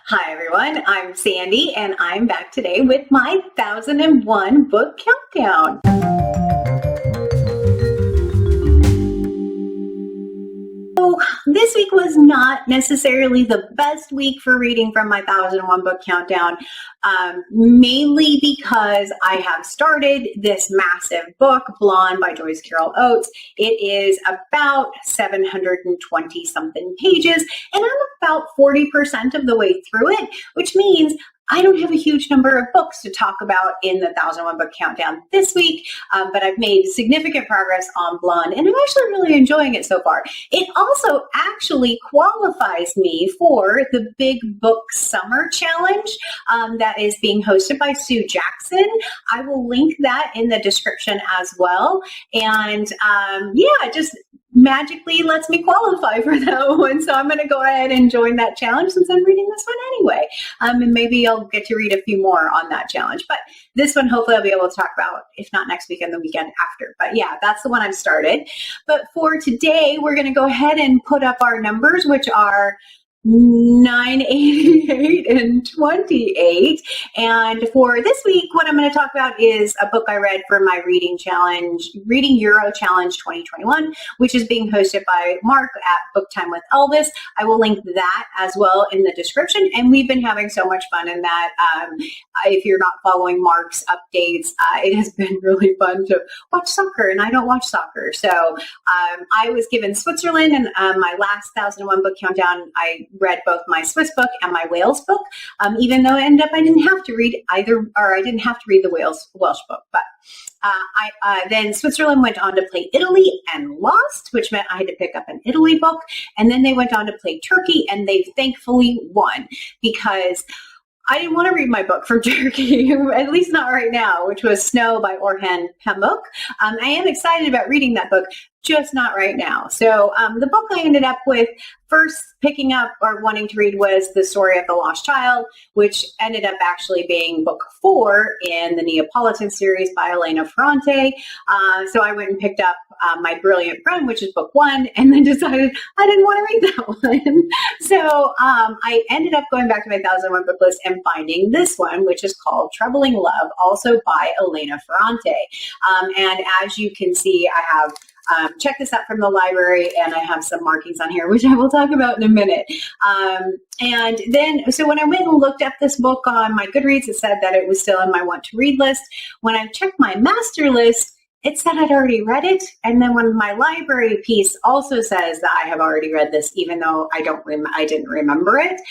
Hi everyone, I'm Sandy and I'm back today with my 1001 book countdown. So this week was not necessarily the best week for reading from my 1001 book countdown, mainly because I have started this massive book, Blonde by Joyce Carol Oats. It is about 720 something pages and I'm about 40% of the way through it, which means I don't have a huge number of books to talk about in the 1001 book countdown this week, but I've made significant progress on Blonde, and I'm actually really enjoying it so far. It also actually qualifies me for the Big Book Summer Challenge that is being hosted by Sue Jackson. I will link that in the description as well, and yeah, just magically lets me qualify for that one. So I'm going to go ahead and join that challenge since I'm reading this one anyway. And maybe I'll get to read a few more on that challenge. But this one, hopefully I'll be able to talk about, if not next weekend, the weekend after. But yeah, that's the one I've started. But for today, we're going to go ahead and put up our numbers, which are 988 and 28. And for this week, what I'm going to talk about is a book I read for my reading challenge, Reading Euro Challenge 2021, which is being hosted by Mark at Book Time with Elvis. I will link that as well in the description. And we've been having so much fun in that. If you're not following Mark's updates, it has been really fun to watch soccer, and I don't watch soccer. So I was given Switzerland, and my last 1001 book countdown, I read both my Swiss book and my Wales book, even though it ended up I didn't have to read either, or I didn't have to read the Welsh book. But then Switzerland went on to play Italy and lost, which meant I had to pick up an Italy book. And then they went on to play Turkey, and they thankfully won because I didn't want to read my book from Turkey, at least not right now, which was Snow by Orhan Pamuk. I am excited about reading that book, just not right now. So the book I ended up with first picking up or wanting to read was The Story of the Lost Child, which ended up actually being book 4 in the Neapolitan series by Elena Ferrante. So I went and picked up My Brilliant Friend, which is book 1, and then decided I didn't want to read that one. So I ended up going back to my 1001 book list and finding this one, which is called Troublesome Love, also by Elena Ferrante. And as you can see, I have check this out from the library, and I have some markings on here, which I will talk about in a minute. And then, so when I went and looked up this book on my Goodreads, it said that it was still in my want to read list. When I checked my master list, it said I'd already read it. And then when my library piece also says that I have already read this, even though I didn't remember it.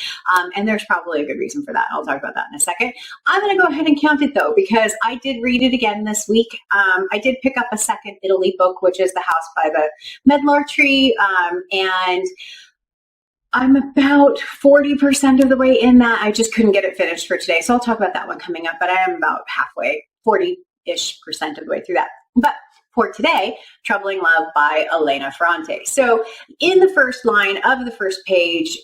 And there's probably a good reason for that. I'll talk about that in a second. I'm going to go ahead and count it though, because I did read it again this week. I did pick up a second Italy book, which is The House by the Medlar Tree. And I'm about 40% of the way in that. I just couldn't get it finished for today. So I'll talk about that one coming up, but I am about halfway, 40-ish% of the way through that. But for today, Troublesome Love by Elena Ferrante. So in the first line of the first page,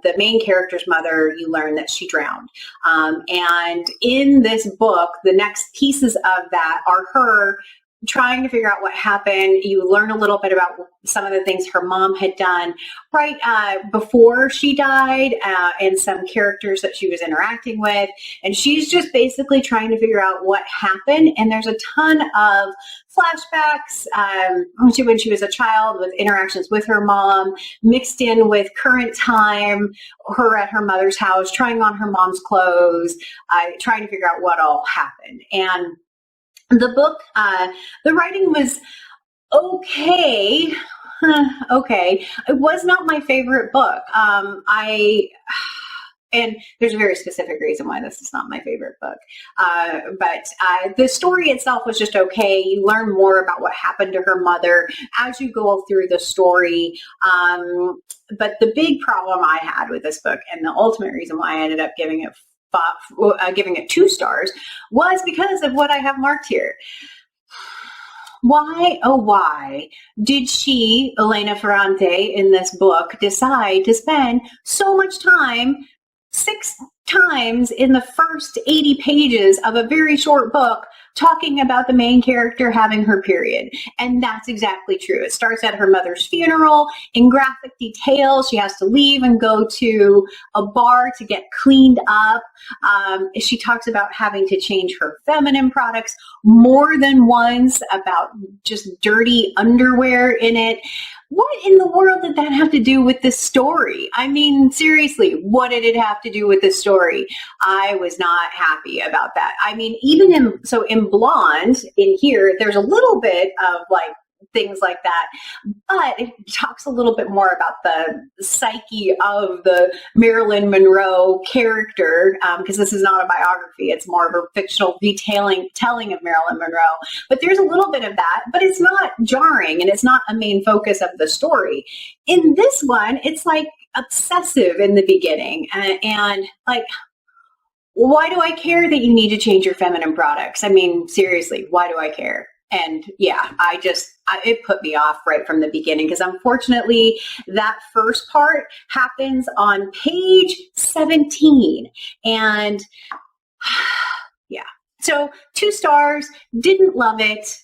the main character's mother, you learn that she drowned. And in this book, the next pieces of that are her trying to figure out what happened. You learn a little bit about some of the things her mom had done right before she died, and some characters that she was interacting with. And she's just basically trying to figure out what happened. And there's a ton of flashbacks when she was a child, with interactions with her mom, mixed in with current time, her at her mother's house, trying on her mom's clothes, trying to figure out what all happened. And the book, the writing was okay. Okay. It was not my favorite book. And there's a very specific reason why this is not my favorite book. But the story itself was just okay. You learn more about what happened to her mother as you go through the story. But the big problem I had with this book, and the ultimate reason why I ended up giving it 2 stars, was because of what I have marked here. Why, oh why, did she, Elena Ferrante, in this book, decide to spend so much time, 6 times in the first 80 pages of a very short book talking about the main character having her period. And that's exactly true. It starts at her mother's funeral in graphic detail. She has to leave and go to a bar to get cleaned up. She talks about having to change her feminine products more than once, about just dirty underwear in it. What in the world did that have to do with this story? I mean, seriously, what did it have to do with this story? I was not happy about that. I mean, even in Blonde, in here, there's a little bit of like things like that, but it talks a little bit more about the psyche of the Marilyn Monroe character, because this is not a biography. It's more of a fictional telling of Marilyn Monroe. But there's a little bit of that, but it's not jarring and it's not a main focus of the story. In this one, it's like obsessive in the beginning and like, why do I care that you need to change your feminine products? I mean, seriously, why do I care? And yeah, it put me off right from the beginning, because unfortunately that first part happens on page 17. And yeah, so 2 stars, didn't love it.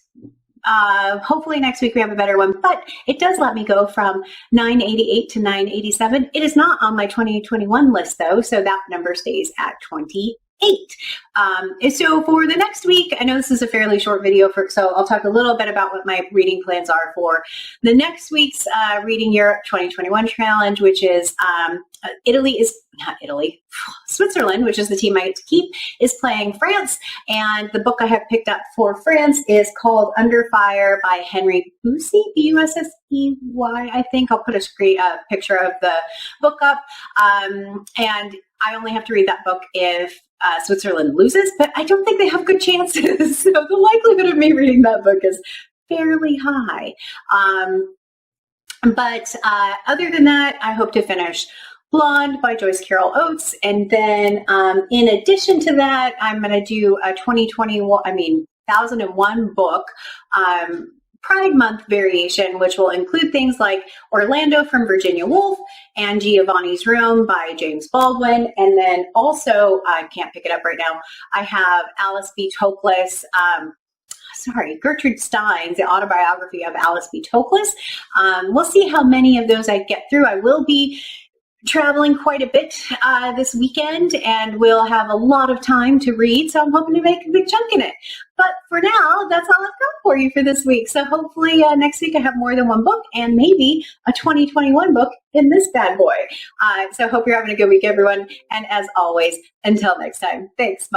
Hopefully next week we have a better one, but it does let me go from 988 to 987. It is not on my 2021 list though, so that number stays at 28. So for the next week, I know this is a fairly short video, so I'll talk a little bit about what my reading plans are for the next week's Reading Europe 2021 challenge, which is Switzerland, which is the team I get to keep, is playing France. And the book I have picked up for France is called Under Fire by Henry Bussey, B-U-S-S-E-Y, I think. I'll put a picture of the book up. And I only have to read that book if Switzerland loses, but I don't think they have good chances. So the likelihood of me reading that book is fairly high. But other than that, I hope to finish Blonde by Joyce Carol Oats. And then in addition to that, I'm going to do a 1001 book Pride Month variation, which will include things like Orlando from Virginia Woolf and Giovanni's Room by James Baldwin. And then also, I can't pick it up right now, I have Alice B. Toklas, Gertrude Stein's The Autobiography of Alice B. Toklas. We'll see how many of those I get through. I will be traveling quite a bit this weekend, and we'll have a lot of time to read, so I'm hoping to make a big chunk in it. But for now, that's all I've got for you for this week. So hopefully next week I have more than one book and maybe a 2021 book in this bad boy. So hope you're having a good week, everyone. And as always, until next time, thanks. Bye.